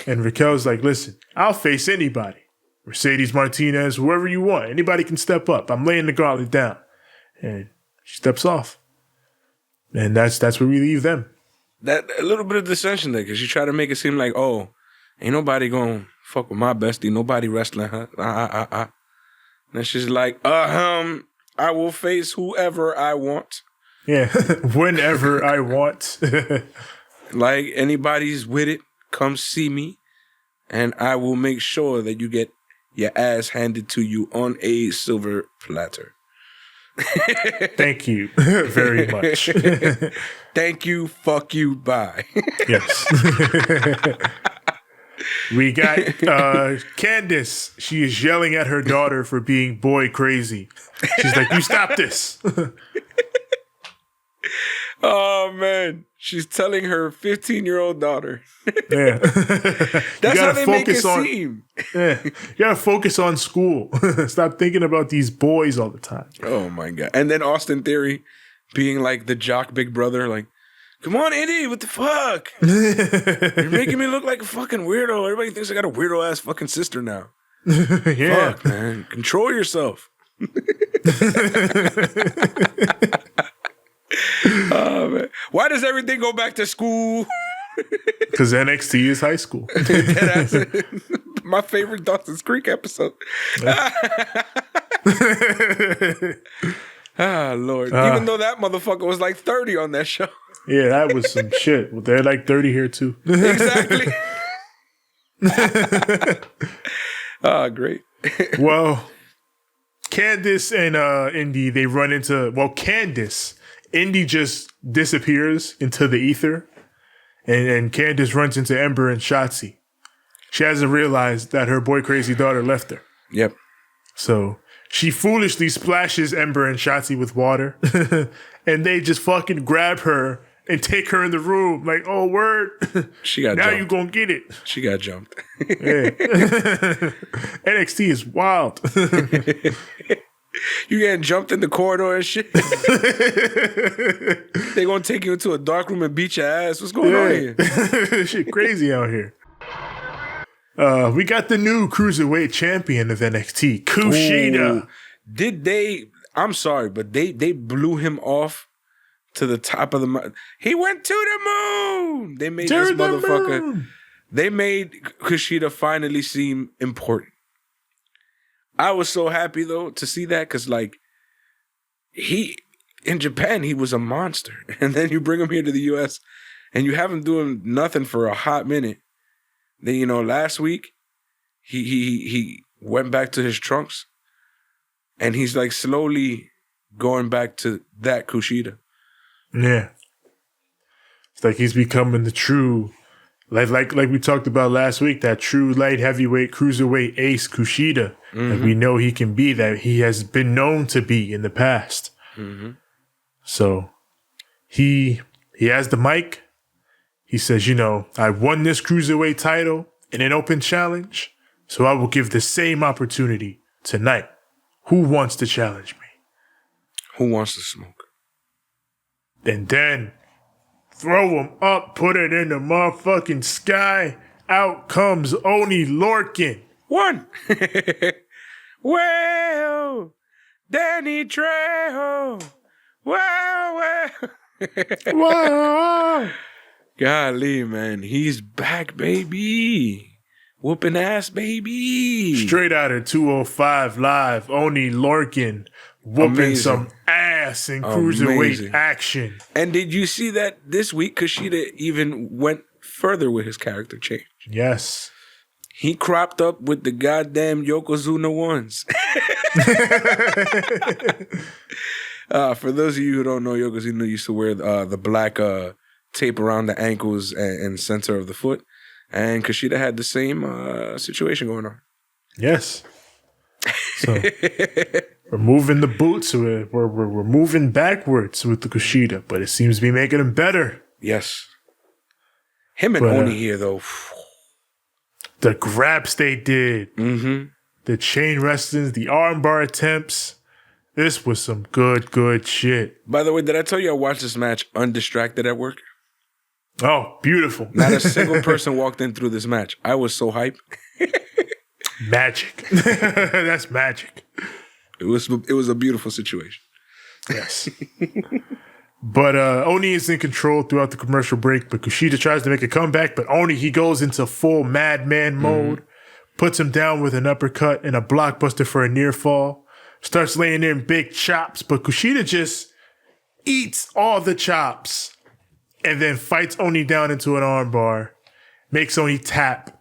And Raquel's like, listen, I'll face anybody. Mercedes Martinez, whoever you want. Anybody can step up. I'm laying the gauntlet down. And she steps off. And that's where we leave them. That a little bit of dissension there, because you try to make it seem like, oh, ain't nobody gonna fuck with my bestie. Nobody wrestling her. And she's like, I will face whoever I want. Yeah, whenever I want. Like, anybody's with it, come see me, and I will make sure that you get your ass handed to you on a silver platter. Thank you very much. Thank you, fuck you, bye. Yes. We got Candace. She is yelling at her daughter for being boy crazy. She's like, you stop this. Oh, man. She's telling her 15-year-old daughter. Yeah. That's how they make it seem. Yeah. You gotta focus on school. Stop thinking about these boys all the time. Oh, my God. And then Austin Theory being like the jock big brother, like, come on, Indy, what the fuck? You're making me look like a fucking weirdo. Everybody thinks I got a weirdo ass fucking sister now. Yeah. Fuck, man. Control yourself. Oh, man. Why does everything go back to school? Because NXT is high school. My favorite Dawson's Creek episode. Ah, Lord. Even though that motherfucker was like 30 on that show. Yeah, that was some shit. Well, they're like 30 here too. Exactly. Great. Well, Candace and Indy, they run into, Candace. Indy just disappears into the ether. And Candace runs into Ember and Shotzi. She hasn't realized that her boy crazy daughter left her. Yep. So she foolishly splashes Ember and Shotzi with water. And they just fucking grab her and take her in the room. Like, oh, word. She got now jumped. you gonna get it. She got jumped. Yeah. NXT is wild. You getting jumped in the corridor and shit. They gonna take you into a dark room and beat your ass. What's going on here? Shit crazy out here. We got the new cruiserweight champion of NXT, Kushida. Ooh. Did they? I'm sorry, but they blew him off to the top of the mountain. He went to the moon. They made this motherfucker. They made Kushida finally seem important. I was so happy though to see that because like in Japan he was a monster, and then you bring him here to the U.S. and you have him doing nothing for a hot minute. Then last week he went back to his trunks, and he's like slowly going back to that Kushida. Yeah, it's like he's becoming the true, like we talked about last week, that true light heavyweight cruiserweight ace Kushida. And we know he can be that. He has been known to be in the past. Mm-hmm. So he has the mic. He says, I won this cruiserweight title in an open challenge, so I will give the same opportunity tonight. Who wants to challenge me? Who wants to smoke? And then throw him up, put it in the motherfucking sky. Out comes Oni Lorcan. One. Well, Danny Trejo. Wow. Whoa. Golly, man. He's back, baby. Whooping ass, baby. Straight out of 205 Live, Oni Lorcan whooping some ass in cruiserweight action. And did you see that this week Kushida even went further with his character change? Yes. He cropped up with the goddamn Yokozuna ones. For those of you who don't know, Yokozuna used to wear the black tape around the ankles and center of the foot. And Kushida had the same situation going on. Yes. So we're moving the boots. We're moving backwards with the Kushida, but it seems to be making him better. Yes. Him and Oni here, though. The grabs they did. Mm-hmm. The chain wrestlings, the armbar attempts. This was some good shit. By the way, did I tell you I watched this match undistracted at work? Oh, beautiful. Not a single person walked in through this match. I was so hyped. Magic. That's magic. It was a beautiful situation. Yes. But Oni is in control throughout the commercial break, but Kushida tries to make a comeback, but Oni, he goes into full madman mode, puts him down with an uppercut and a blockbuster for a near fall, starts laying in big chops, but Kushida just eats all the chops and then fights Oni down into an armbar, makes Oni tap,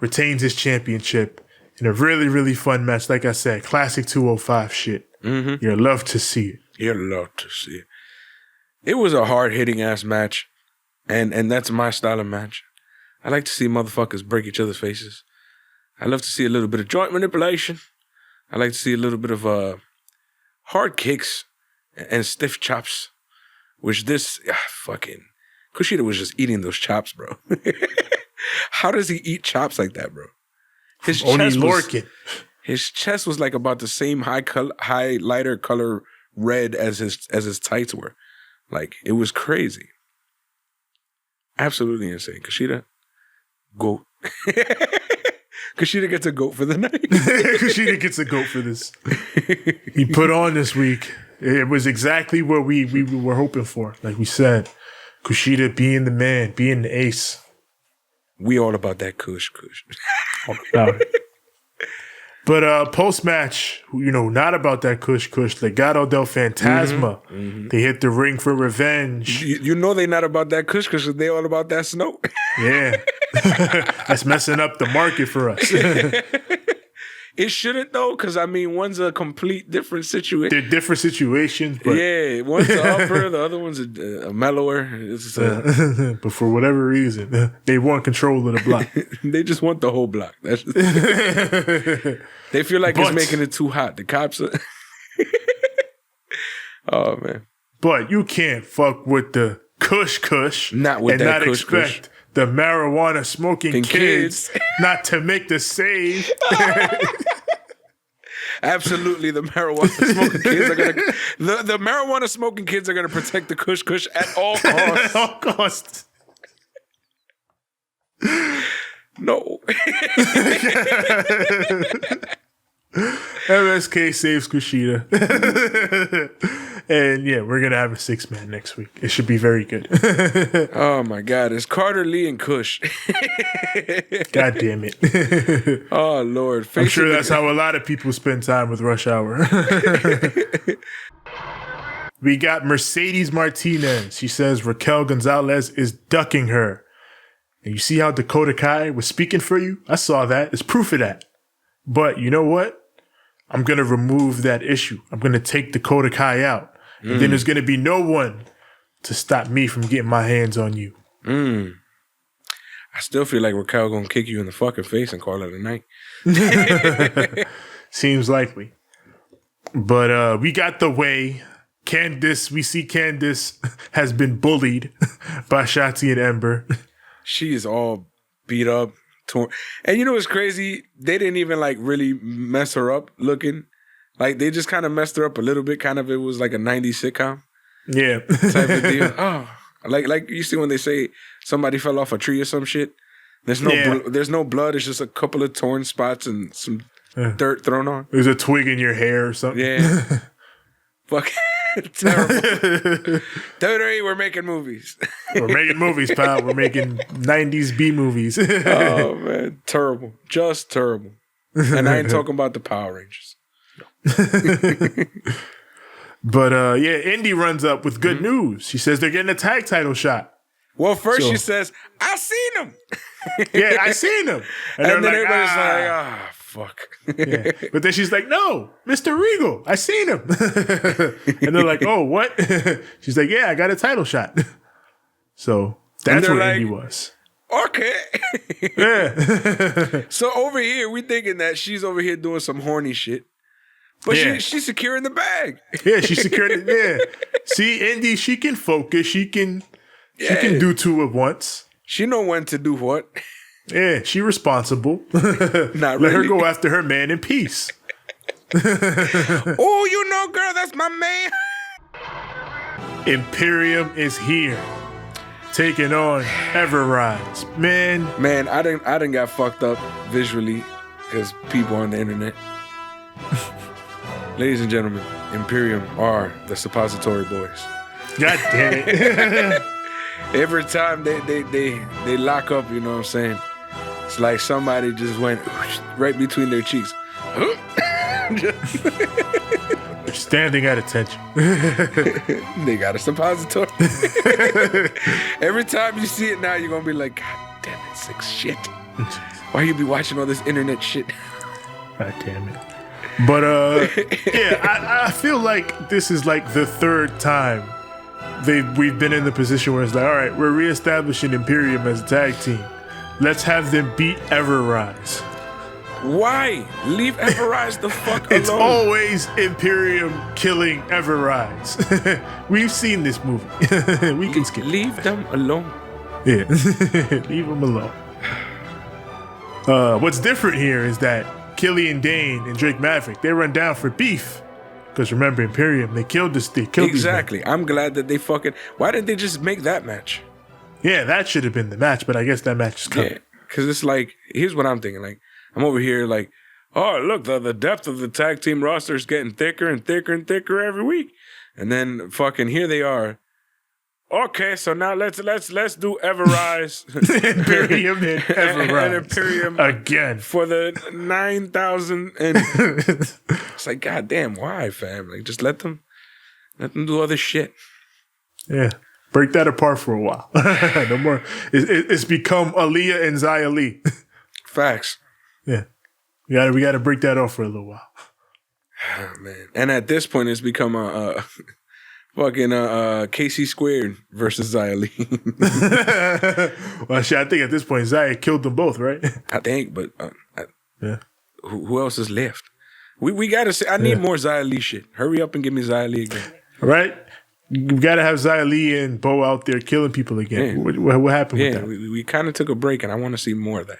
retains his championship, in a really, really fun match. Like I said, classic 205 shit. Mm-hmm. You'll love to see it. You'll love to see it. It was a hard-hitting ass match, and that's my style of match. I like to see motherfuckers break each other's faces. I love to see a little bit of joint manipulation. I like to see a little bit of hard kicks and stiff chops, which this fucking Kushida was just eating those chops, bro. How does he eat chops like that, bro? His chest was like about the same lighter color red as his tights were. Like, it was crazy. Absolutely insane. Kushida, goat. Kushida gets a goat for the night. Kushida gets a goat for this. He put on this week. It was exactly what we were hoping for. Like we said, Kushida being the man, being the ace. We all about that kush. All about it. But post-match, not about that kush. Legado del Fantasma. Mm-hmm. They hit the ring for revenge. You know they not about that kush because they all about that snow. Yeah. That's messing up the market for us. It shouldn't, though, because, one's a complete different situation. They're different situations. But yeah, one's an upper, the other one's a mellower. But for whatever reason, they want control of the block. They just want the whole block. That's just they feel like it's making it too hot. The cops are... Oh, man. But you can't fuck with the kush not with and that not kush expect the marijuana smoking kids not to make the save. Absolutely, the marijuana smoking kids are gonna the marijuana smoking kids are gonna protect the kush at all costs. At all costs. No. MSK saves Kushida. And yeah, we're going to have a 6-man next week. It should be very good. Oh my God. It's Carter, Lee, and Kush. God damn it. Oh Lord. I'm sure that's how a lot of people spend time with Rush Hour. We got Mercedes Martinez. She says Raquel Gonzalez is ducking her. And you see how Dakota Kai was speaking for you? I saw that. It's proof of that. But you know what? I'm going to remove that issue. I'm going to take Dakota Kai out. And then there's going to be no one to stop me from getting my hands on you. I still feel like Raquel going to kick you in the fucking face and call it a night. Seems likely. But we got the way. We see Candice has been bullied by Shotzi and Ember. She is all beat up. Torn. And you know what's crazy? They didn't even like really mess her up looking. Like they just kind of messed her up a little bit. Kind of it was like a 90s sitcom. Yeah. Type of deal. Oh. Like you see when they say somebody fell off a tree or some shit. There's no blood. It's just a couple of torn spots and some dirt thrown on. There's a twig in your hair or something. Yeah. Fuck. Terrible. WWE, we're making movies. We're making movies, pal. We're making 90s B movies. Oh, man. Terrible. Just terrible. And I ain't talking about the Power Rangers. But, Indy runs up with good news. She says they're getting a tag title shot. Well, first she says, I seen him. Yeah, I seen him. And then everybody's like, fuck. Yeah. But then she's like, no, Mr. Regal, I seen him. And they're like, oh, what? She's like, yeah, I got a title shot. So that's where Indy was. Okay. Yeah. So over here, we thinking that she's over here doing some horny shit. But she's securing the bag. Yeah, she's securing it. Yeah. See, Indy, she can focus. She can do two at once. She know when to do what. Yeah, she responsible. Not Let her go after her man in peace. Oh, you know, girl, that's my man. Imperium is here. Taking on Everrise. Man, I didn't got fucked up visually because people on the internet. Ladies and gentlemen, Imperium are the suppository boys. God damn it. Every time they lock up, you know what I'm saying? It's like somebody just went right between their cheeks. They're standing at attention. They got a suppository. Every time you see it now, you're going to be like, God damn it, sick shit. Why you be watching all this internet shit? God damn it. But yeah, I feel like this is like the third time we've been in the position where it's like, all right, we're reestablishing Imperium as a tag team. Let's have them beat Everrise. Why? Leave Everrise the fuck alone. It's always Imperium killing Everrise. We've seen this movie. We can skip. Leave them alone. Yeah, leave them alone. What's different here is that Killian Dane and Drake Maverick, they run down for beef. Because remember, Imperium, they killed this. They killed exactly. I'm glad that they fucking. Why didn't they just make that match? Yeah, that should have been the match, but I guess that match is coming. Yeah, because it's like, here's what I'm thinking. Like, I'm over here like, oh, look, the depth of the tag team roster is getting thicker and thicker and thicker every week. And then fucking here they are. Okay, so now let's do Everrise. Imperium and Everrise. And Imperium again. For the 9,000. And it's like, goddamn, why, fam? Like, just let them do other shit. Yeah. Break that apart for a while. No more. It's become Aaliyah and Xia Li. Facts. Yeah. We gotta break that off for a little while. Oh, man. And at this point, it's become a fucking KC squared versus Xia Li. Well, shit, I think at this point, Xia killed them both, right? I think, but yeah. Who else is left? We gotta say, I need more Xia Li shit. Hurry up and give me Xia Li again. All right. We gotta have Xia Li and Bo out there killing people again. Yeah. What happened with that? We kind of took a break, and I want to see more of that.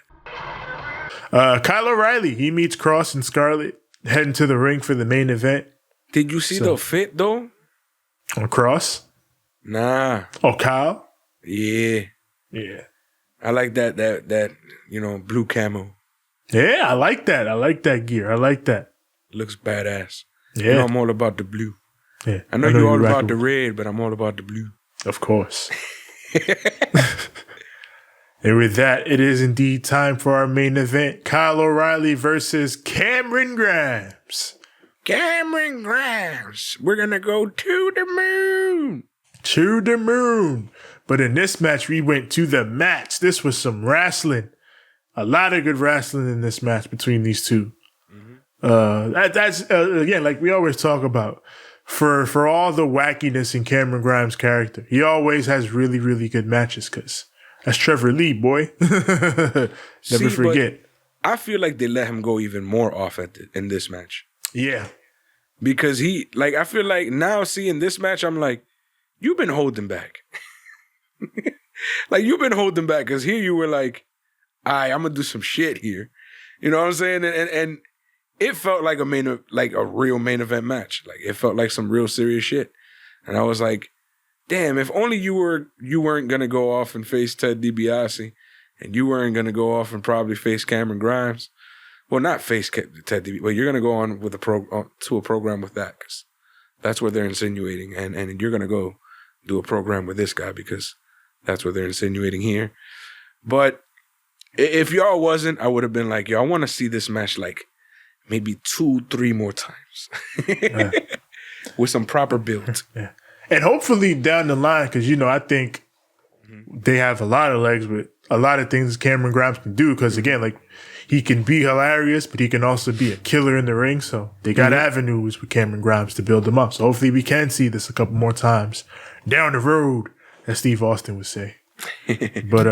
Kyle O'Reilly, he meets Cross and Scarlett heading to the ring for the main event. Did you see the fit though? On Cross? Nah. Oh, Kyle? Yeah. Yeah. I like that blue camo. Yeah, I like that. I like that gear. I like that. Looks badass. Yeah. I'm all about the blue. Yeah. I know you're all about the red, but I'm all about the blue. Of course. And with that, it is indeed time for our main event. Kyle O'Reilly versus Cameron Grimes. Cameron Grimes. We're going to go to the moon. To the moon. But in this match, we went to the match. This was some wrestling. A lot of good wrestling in this match between these two. Mm-hmm. That's again, like we always talk about, for all the wackiness in Cameron Grimes' character, he always has really, really good matches because that's Trevor Lee, boy. Never forget. I feel like they let him go even more off in this match. Yeah. Because I feel like now seeing this match, I'm like, you've been holding back. Like, you've been holding back because here you were like, I'm going to do some shit here. You know what I'm saying? And it felt like a real main event match. Like, it felt like some real serious shit. And I was like, damn, if only you weren't going to go off and face Ted DiBiase, and you weren't going to go off and probably face Cameron Grimes. Well, not face Ted DiBiase, but you're going to go on with to a program with that, because that's what they're insinuating. And you're going to go do a program with this guy because that's what they're insinuating here. But if y'all wasn't, I would have been like, yo, I want to see this match like maybe 2-3 more times with some proper build. Yeah. And hopefully down the line, because, I think they have a lot of legs with a lot of things Cameron Grimes can do. Because, again, like, he can be hilarious, but he can also be a killer in the ring. So they got avenues with Cameron Grimes to build them up. So hopefully we can see this a couple more times down the road, as Steve Austin would say. But,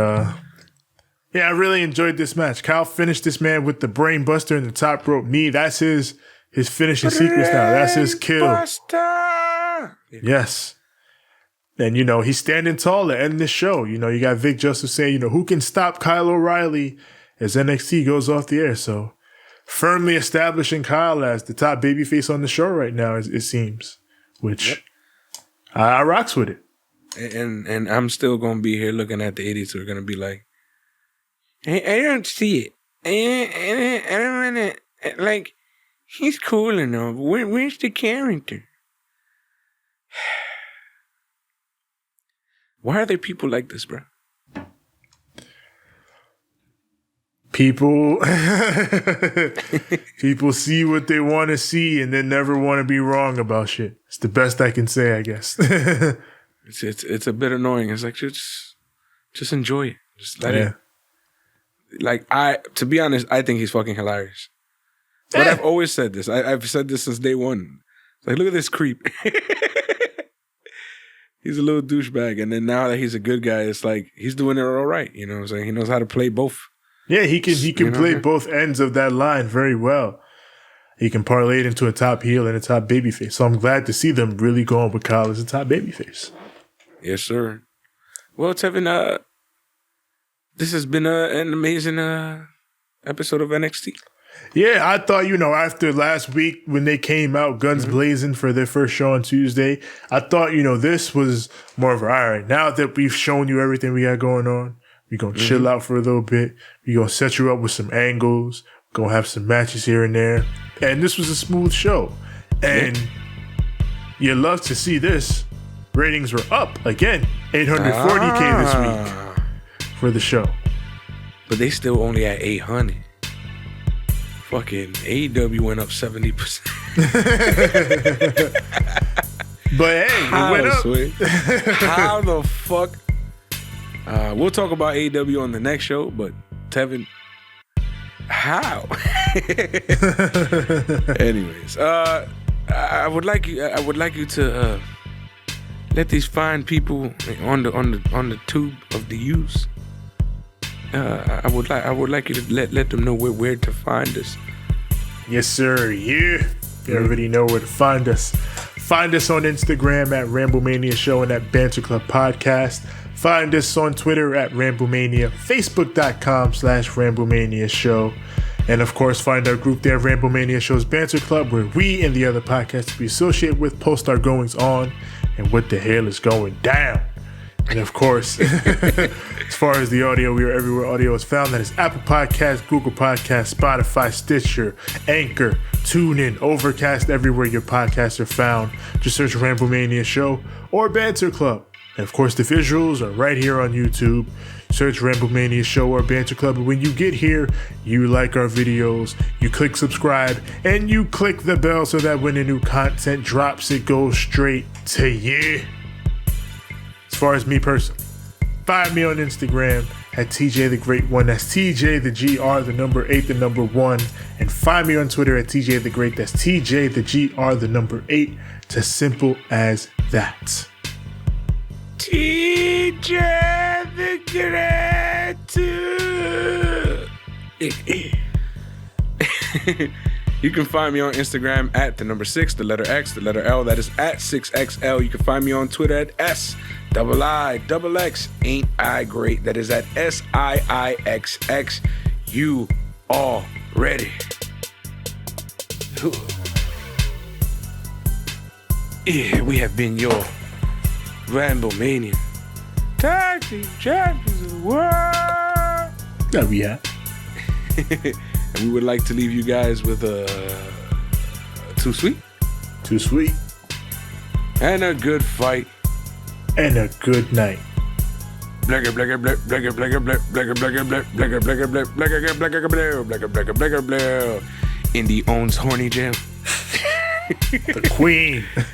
yeah, I really enjoyed this match. Kyle finished this man with the brain buster and the top rope knee. That's his finishing sequence now. That's his kill. Buster! Yes. And, he's standing tall to end this show. You got Vic Joseph saying, who can stop Kyle O'Reilly as NXT goes off the air. So firmly establishing Kyle as the top babyface on the show right now, it seems, which I rocks with it. And I'm still going to be here looking at the idiots who are going to be like, I don't see it. I don't want to, like, he's cool and all, but where's the character? Why are there people like this, bro? People see what they want to see and then never want to be wrong about shit. It's the best I can say, I guess. It's a bit annoying. It's like, just enjoy it. Just let it. Like, to be honest, I think he's fucking hilarious. But I've always said this. I've said this since day one. Like, look at this creep. He's a little douchebag. And then now that he's a good guy, it's like he's doing it all right. You know what I'm saying? He knows how to play both. Yeah, he can play both ends of that line very well. He can parlay it into a top heel and a top babyface. So I'm glad to see them really going with Kyle as a top babyface. Yes, sir. Well, Tevin, this has been an amazing episode of NXT. Yeah, I thought, after last week when they came out guns blazing for their first show on Tuesday, I thought, this was more of all right, now that we've shown you everything we got going on, we're going to chill out for a little bit. We're going to set you up with some angles. Going to have some matches here and there. And this was a smooth show. And you love to see this. Ratings were up again. 840K this week for the show. But they still only at 800. Fucking AEW went up 70%. But hey, it went up. How the fuck? We'll talk about AEW on the next show, but Tevin, how? Anyways, I would like you to let these fine people on the tube of the use. I would like you to let them know where to find us. Yes, sir. You already know where to find us. Find us on Instagram at Ramblemania Show and at Banter Club Podcast. Find us on Twitter at Ramblemania, Facebook.com/Ramblemania Show. And of course, find our group there, Ramblemania Show's Banter Club, where we and the other podcasts we associate with post our goings on and what the hell is going down. And of course, as far as the audio, we are everywhere audio is found. That is Apple Podcasts, Google Podcasts, Spotify, Stitcher, Anchor, TuneIn, Overcast, everywhere your podcasts are found. Just search Ramblemania Show or Banter Club. And of course, the visuals are right here on YouTube. Search Ramblemania Show or Banter Club. And when you get here, you like our videos, you click subscribe, and you click the bell so that when the new content drops, it goes straight to you. As far as me personally, find me on Instagram at TJ the Great One. That's TJ the GR, the number 8, the number 1. And find me on Twitter at TJ the Great. That's TJ the GR, the number 8. It's as simple as that. TJ the Great. You can find me on Instagram at the number 6, the letter X, the letter L. That is at 6XL. You can find me on Twitter at SIIXX. Ain't I great? That is at SIIXX. You all ready? Yeah, we have been your Ramblemania Tag Team Champions of the World. There we are. And we would like to leave you guys with Too Sweet. Too sweet. And a good fight. And a good night. Blagger, blagger, blagger, blagger, blagger, blagger, blagger, blagger, blagger, blagger, blagger, blagger, blagger, blagger, blagger, blagger. Indy owns Horny Jam. The Queen.